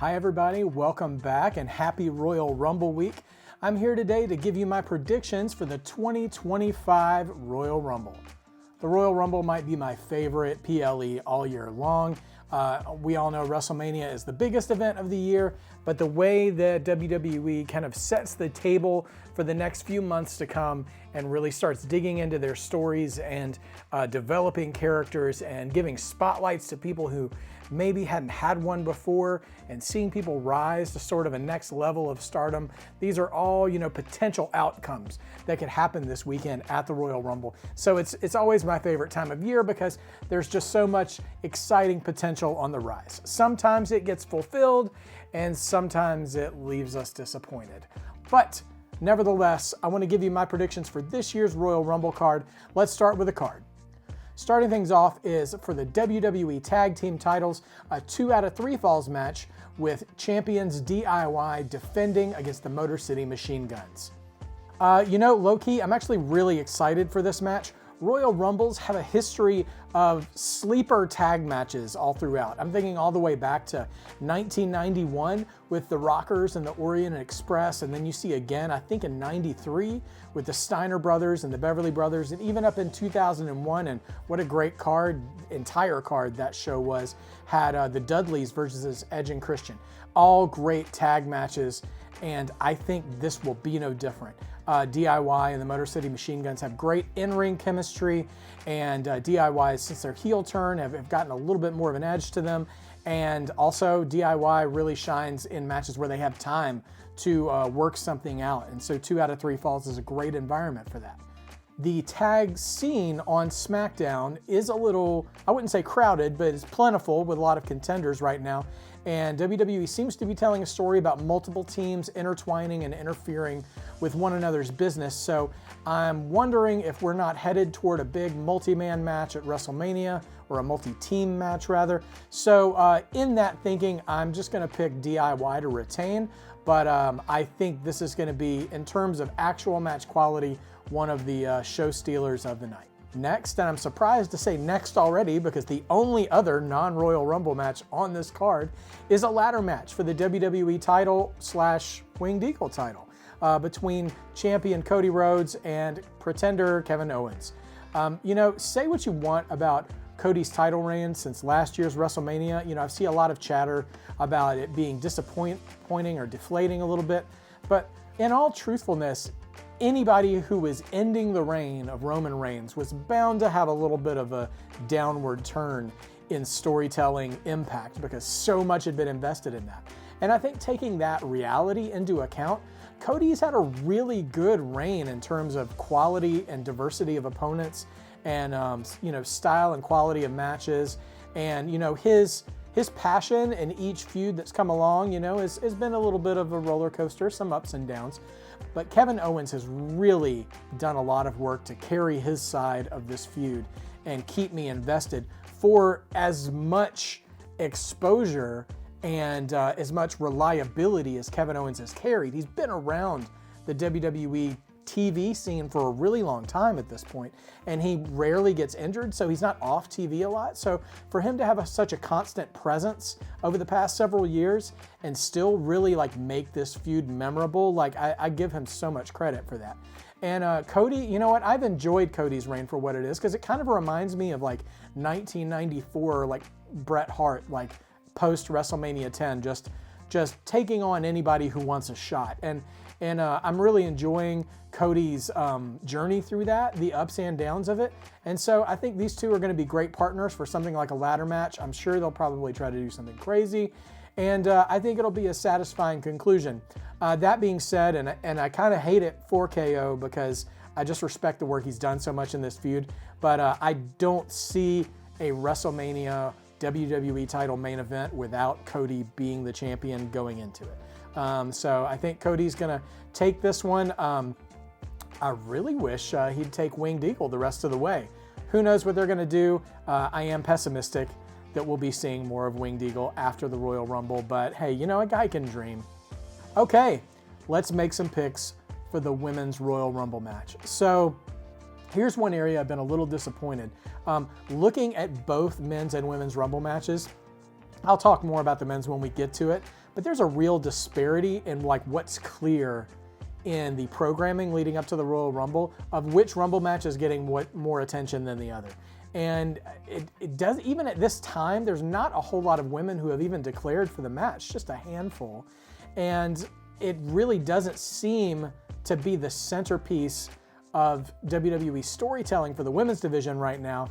Hi everybody, welcome back and happy Royal Rumble week. I'm here today to give you my predictions for the 2025 Royal Rumble. The Royal Rumble might be my favorite PLE all year long. We all know WrestleMania is the biggest event of the year, but the way that WWE kind of sets the table for the next few months to come and really starts digging into their stories and developing characters and giving spotlights to people who maybe hadn't had one before and seeing people rise to sort of a next level of stardom. These are all, potential outcomes that could happen this weekend at the Royal Rumble. So it's always my favorite time of year because there's just so much exciting potential on the rise. Sometimes it gets fulfilled and sometimes it leaves us disappointed. But nevertheless, I want to give you my predictions for this year's Royal Rumble card. Let's start with a card. Starting things off is for the WWE Tag Team titles, a 2 out of 3 falls match with champions DIY defending against the Motor City Machine Guns. Low-key, I'm actually really excited for this match. Royal Rumbles have a history of sleeper tag matches all throughout. I'm thinking all the way back to 1991 with the Rockers and the Orient Express, and then you see again, I think in 93 with the Steiner Brothers and the Beverly Brothers, and even up in 2001, and what a great entire card that show was, had the Dudleys versus Edge and Christian. All great tag matches, and I think this will be no different. DIY and the Motor City Machine Guns have great in-ring chemistry, and DIY, since their heel turn, have gotten a little bit more of an edge to them. And also, DIY really shines in matches where they have time to work something out. And so 2 out of 3 falls is a great environment for that. The tag scene on SmackDown is a little, I wouldn't say crowded, but it's plentiful with a lot of contenders right now. And WWE seems to be telling a story about multiple teams intertwining and interfering with one another's business. So I'm wondering if we're not headed toward a big multi-man match at WrestleMania, or a multi-team match rather. So in that thinking, I'm just going to pick DIY to retain. But I think this is going to be, in terms of actual match quality, one of the show stealers of the night. Next, and I'm surprised to say next already because the only other non-Royal Rumble match on this card is a ladder match for the WWE title / Winged Eagle title between champion Cody Rhodes and pretender Kevin Owens. Say what you want about Cody's title reign since last year's WrestleMania. I've seen a lot of chatter about it being disappointing or deflating a little bit, but in all truthfulness, anybody who was ending the reign of Roman Reigns was bound to have a little bit of a downward turn in storytelling impact because so much had been invested in that. And I think taking that reality into account, Cody's had a really good reign in terms of quality and diversity of opponents and style and quality of matches. And his passion in each feud that's come along, has been a little bit of a roller coaster, some ups and downs. But Kevin Owens has really done a lot of work to carry his side of this feud and keep me invested for as much exposure and as much reliability as Kevin Owens has carried. He's been around the WWE TV scene for a really long time at this point, and he rarely gets injured, so he's not off TV a lot. So for him to have such a constant presence over the past several years and still really make this feud memorable, I give him so much credit for that. And Cody, I've enjoyed Cody's reign for what it is because it kind of reminds me of 1994, Bret Hart, post WrestleMania 10, just taking on anybody who wants a shot. And I'm really enjoying Cody's journey through that, the ups and downs of it. And so I think these two are going to be great partners for something like a ladder match. I'm sure they'll probably try to do something crazy. And I think it'll be a satisfying conclusion. That being said, and I kind of hate it for KO because I just respect the work he's done so much in this feud, but I don't see a WrestleMania WWE title main event without Cody being the champion going into it. So I think Cody's going to take this one. I really wish he'd take Winged Eagle the rest of the way. Who knows what they're going to do? I am pessimistic that we'll be seeing more of Winged Eagle after the Royal Rumble, but hey, a guy can dream. Okay, let's make some picks for the Women's Royal Rumble match. So here's one area I've been a little disappointed. Looking at both men's and women's Rumble matches, I'll talk more about the men's when we get to it, but there's a real disparity in like what's clear in the programming leading up to the Royal Rumble of which Rumble match is getting what more attention than the other. And it does, even at this time, there's not a whole lot of women who have even declared for the match, just a handful. And it really doesn't seem to be the centerpiece of WWE storytelling for the women's division right now,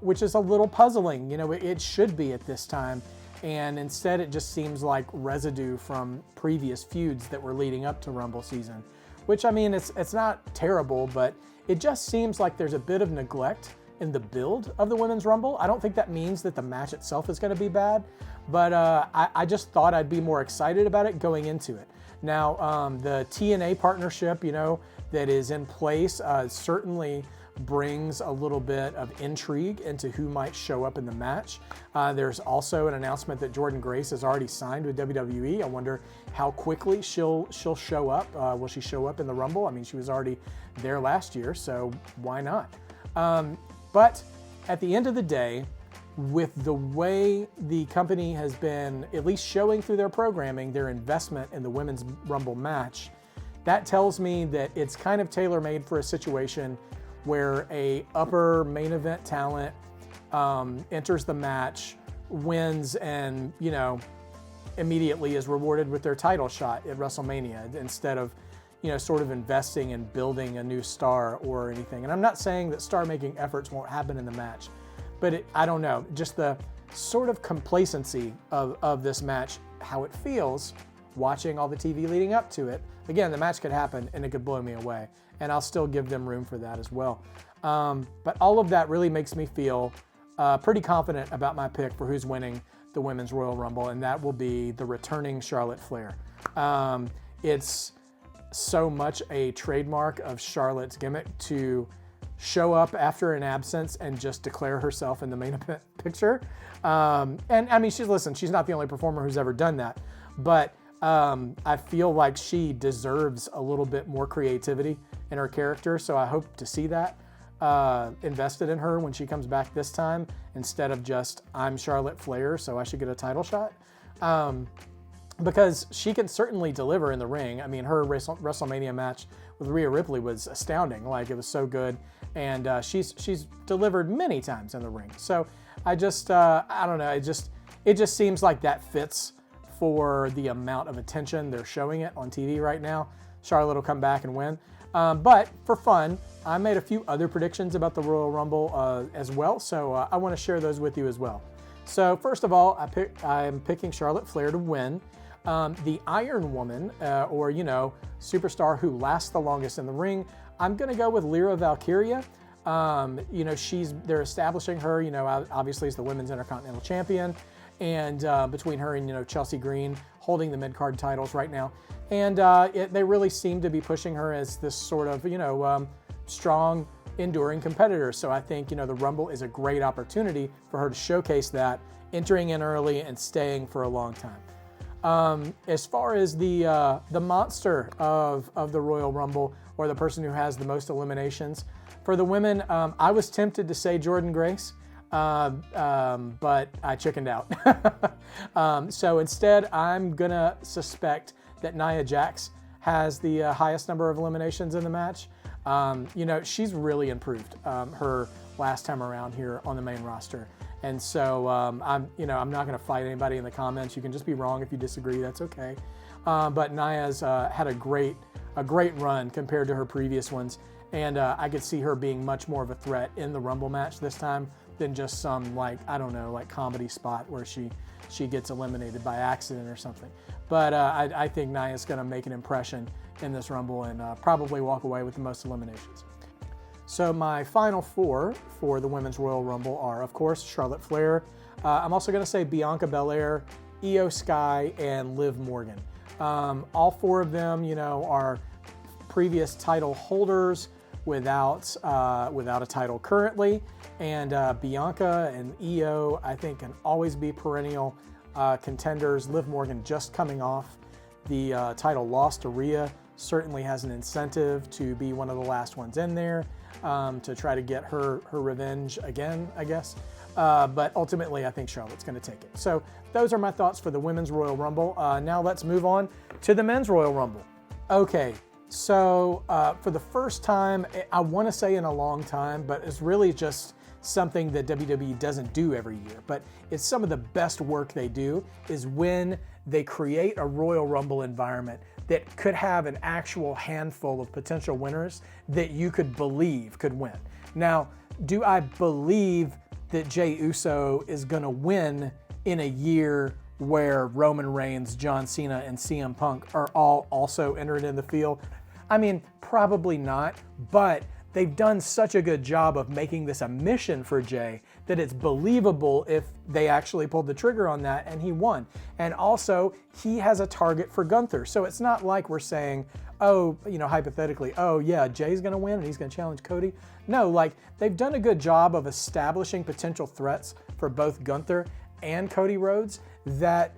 which is a little puzzling. You know, it should be at this time. And instead it just seems like residue from previous feuds that were leading up to Rumble season, which, I mean, it's not terrible, but it just seems like there's a bit of neglect in the build of the Women's Rumble. I don't think that means that the match itself is going to be bad, but I just thought I'd be more excited about it going into it. Now, the TNA partnership, you know, that is in place certainly brings a little bit of intrigue into who might show up in the match. There's also an announcement that Jordynne Grace has already signed with WWE. I wonder how quickly she'll show up. Will she show up in the Rumble? I mean, she was already there last year, so why not? But at the end of the day, with the way the company has been at least showing through their programming, their investment in the Women's Rumble match, that tells me that it's kind of tailor-made for a situation where a upper main event talent enters the match, wins, and, you know, immediately is rewarded with their title shot at WrestleMania instead of, you know, sort of investing in building a new star or anything. And I'm not saying that star-making efforts won't happen in the match, but I don't know, just the sort of complacency of this match, how it feels watching all the TV leading up to it. Again, the match could happen and it could blow me away, and I'll still give them room for that as well. But all of that really makes me feel pretty confident about my pick for who's winning the Women's Royal Rumble, and that will be the returning Charlotte Flair. It's so much a trademark of Charlotte's gimmick to show up after an absence and just declare herself in the main event picture. And I mean, she's not the only performer who's ever done that, but I feel like she deserves a little bit more creativity in her character, so I hope to see that invested in her when she comes back this time, instead of just, I'm Charlotte Flair, so I should get a title shot. Because she can certainly deliver in the ring. I mean, her WrestleMania match with Rhea Ripley was astounding. Like, it was so good, and she's delivered many times in the ring. So I just I don't know. It just seems like that fits for the amount of attention they're showing it on TV right now. Charlotte will come back and win. But for fun, I made a few other predictions about the Royal Rumble as well, so I want to share those with you as well. So first of all, I'm picking Charlotte Flair to win. The Iron Woman, or, you know, superstar who lasts the longest in the ring, I'm going to go with Lyra Valkyria. You know, they're establishing her, you know, obviously as the Women's Intercontinental Champion, and between her and, you know, Chelsea Green holding the mid-card titles right now. And they really seem to be pushing her as this sort of, you know, strong, enduring competitor. So I think, you know, the Rumble is a great opportunity for her to showcase that, entering in early and staying for a long time. As far as the monster of the Royal Rumble, or the person who has the most eliminations, for the women, I was tempted to say Jordynne Grace, but I chickened out. So instead, I'm gonna suspect that Nia Jax has the highest number of eliminations in the match. You know, she's really improved her last time around here on the main roster. And so I'm not going to fight anybody in the comments. You can just be wrong if you disagree. That's okay. But Nia's had a great run compared to her previous ones, and I could see her being much more of a threat in the Rumble match this time than just some, like, I don't know, like comedy spot where she gets eliminated by accident or something. But I think Nia's going to make an impression in this Rumble and probably walk away with the most eliminations. So my final four for the Women's Royal Rumble are, of course, Charlotte Flair. I'm also going to say Bianca Belair, Io Sky, and Liv Morgan. All four of them, you know, are previous title holders without a title currently. And Bianca and Io, I think, can always be perennial contenders. Liv Morgan, just coming off the title loss to Rhea, certainly has an incentive to be one of the last ones in there, to try to get her revenge again, I guess. but ultimately I think Charlotte's going to take it. So those are my thoughts for the Women's Royal Rumble. Now let's move on to the Men's Royal Rumble. Okay, so for the first time, I want to say in a long time, but it's really just something that WWE doesn't do every year, but it's some of the best work they do is when they create a Royal Rumble environment that could have an actual handful of potential winners that you could believe could win. Now, do I believe that Jey Uso is going to win in a year where Roman Reigns, John Cena, and CM Punk are all also entered in the field? I mean, probably not, but they've done such a good job of making this a mission for Jey that it's believable if they actually pulled the trigger on that and he won. And also, he has a target for Gunther. So it's not like we're saying, oh, you know, hypothetically, oh yeah, Jay's gonna win and he's gonna challenge Cody. No, like they've done a good job of establishing potential threats for both Gunther and Cody Rhodes that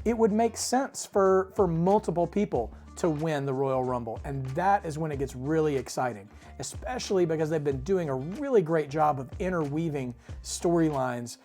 it would make sense for multiple people to win the Royal Rumble. And that is when it gets really exciting, especially because they've been doing a really great job of interweaving storylines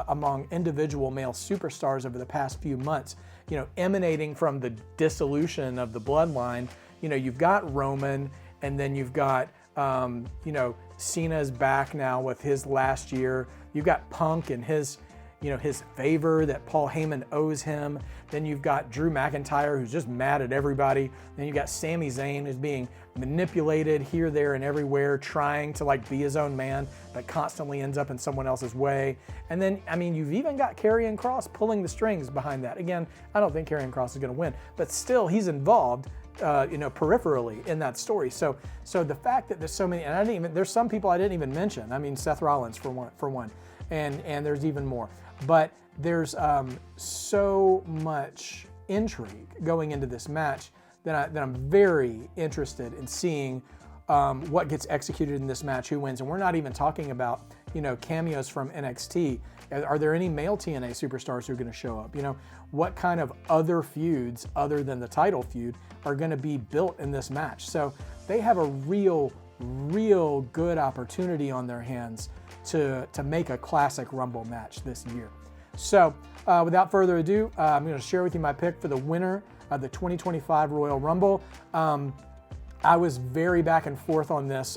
among individual male superstars over the past few months, you know, emanating from the dissolution of the bloodline. You know, you've got Roman, and then you've got, you know, Cena's back now with his last year. You've got Punk and his, you know, his favor that Paul Heyman owes him. Then you've got Drew McIntyre, who's just mad at everybody. Then you've got Sami Zayn, who's being manipulated here, there, and everywhere, trying to like be his own man, but constantly ends up in someone else's way. And then, I mean, you've even got Karrion Kross pulling the strings behind that. Again, I don't think Karrion Kross is going to win, but still, he's involved, you know, peripherally in that story. So the fact that there's so many, and there's some people I didn't even mention. I mean, Seth Rollins for one, and there's even more. But there's so much intrigue going into this match that I'm very interested in seeing what gets executed in this match, who wins. And we're not even talking about, you know, cameos from NXT. Are there any male TNA superstars who are going to show up? You know, what kind of other feuds other than the title feud are going to be built in this match? So they have a real good opportunity on their hands to make a classic Rumble match this year. So without further ado, I'm going to share with you my pick for the winner of the 2025 Royal Rumble. I was very back and forth on this,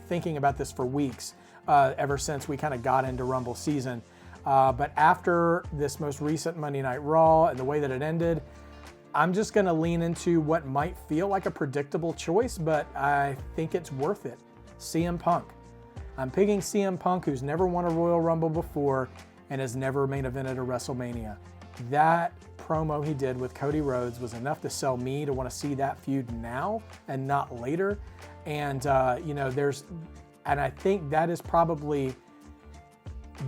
thinking about this for weeks, ever since we kind of got into Rumble season. But after this most recent Monday Night Raw and the way that it ended, I'm just going to lean into what might feel like a predictable choice, but I think it's worth it. CM Punk. I'm picking CM Punk, who's never won a Royal Rumble before and has never main evented a WrestleMania. That promo he did with Cody Rhodes was enough to sell me to want to see that feud now and not later. And, you know, and I think that is probably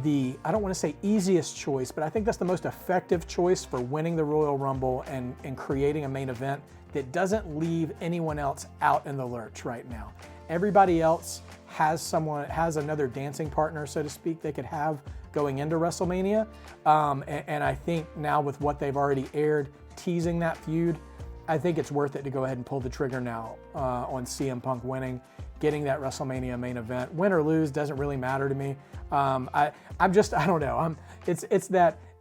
I don't want to say easiest choice, but I think that's the most effective choice for winning the Royal Rumble and creating a main event that doesn't leave anyone else out in the lurch right now. Everybody else has another dancing partner, so to speak, they could have going into WrestleMania. And I think now with what they've already aired, teasing that feud, I think it's worth it to go ahead and pull the trigger now on CM Punk winning, getting that WrestleMania main event. Win or lose doesn't really matter to me. I don't know.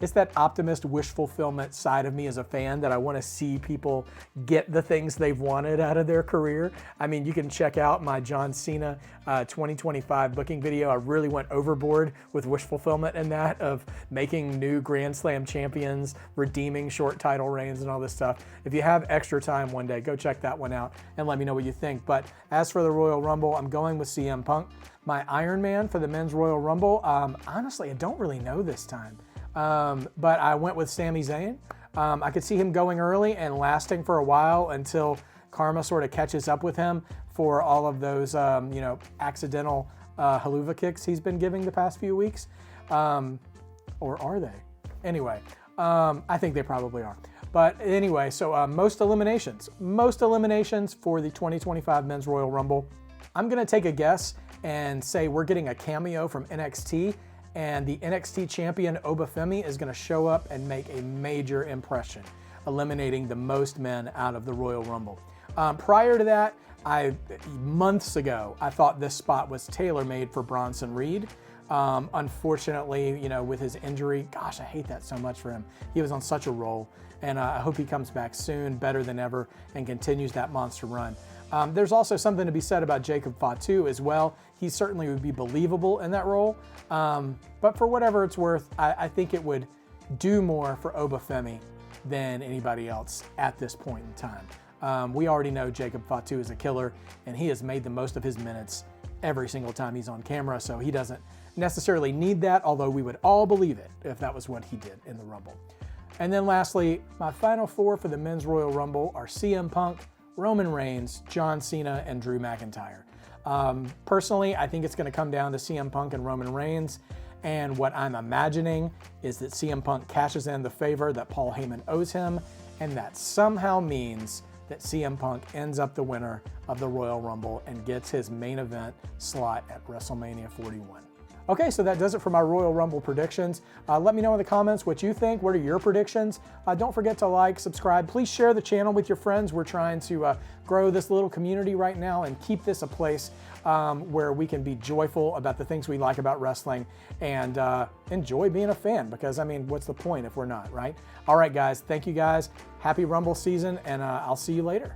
It's that optimist wish fulfillment side of me as a fan that I want to see people get the things they've wanted out of their career. I mean, you can check out my John Cena 2025 booking video. I really went overboard with wish fulfillment in that, of making new Grand Slam champions, redeeming short title reigns and all this stuff. If you have extra time one day, go check that one out and let me know what you think. But as for the Royal Rumble, I'm going with CM Punk. My Iron Man for the Men's Royal Rumble, honestly, I don't really know this time. But I went with Sami Zayn. I could see him going early and lasting for a while until karma sort of catches up with him for all of those, you know, accidental haluva kicks he's been giving the past few weeks. Or are they? Anyway, I think they probably are. But anyway, so most eliminations for the 2025 Men's Royal Rumble. I'm going to take a guess and say we're getting a cameo from NXT, and the NXT champion Obafemi is going to show up and make a major impression, eliminating the most men out of the Royal Rumble. Prior to that, months ago, I thought this spot was tailor-made for Bronson Reed. Unfortunately, you know, with his injury, gosh, I hate that so much for him. He was on such a roll, and I hope he comes back soon, better than ever, and continues that monster run. There's also something to be said about Jacob Fatu as well. He certainly would be believable in that role, but for whatever it's worth, I think it would do more for Obafemi than anybody else at this point in time. We already know Jacob Fatu is a killer, and he has made the most of his minutes every single time he's on camera, so he doesn't necessarily need that, although we would all believe it if that was what he did in the Rumble. And then lastly, my final four for the Men's Royal Rumble are CM Punk, Roman Reigns, John Cena, and Drew McIntyre. Personally, I think it's going to come down to CM Punk and Roman Reigns, and what I'm imagining is that CM Punk cashes in the favor that Paul Heyman owes him, and that somehow means that CM Punk ends up the winner of the Royal Rumble and gets his main event slot at WrestleMania 41. Okay, so that does it for my Royal Rumble predictions. Let me know in the comments what you think. What are your predictions? Don't forget to like, subscribe. Please share the channel with your friends. We're trying to grow this little community right now and keep this a place where we can be joyful about the things we like about wrestling and enjoy being a fan, because, I mean, what's the point if we're not, right? All right, guys. Thank you, guys. Happy Rumble season, and I'll see you later.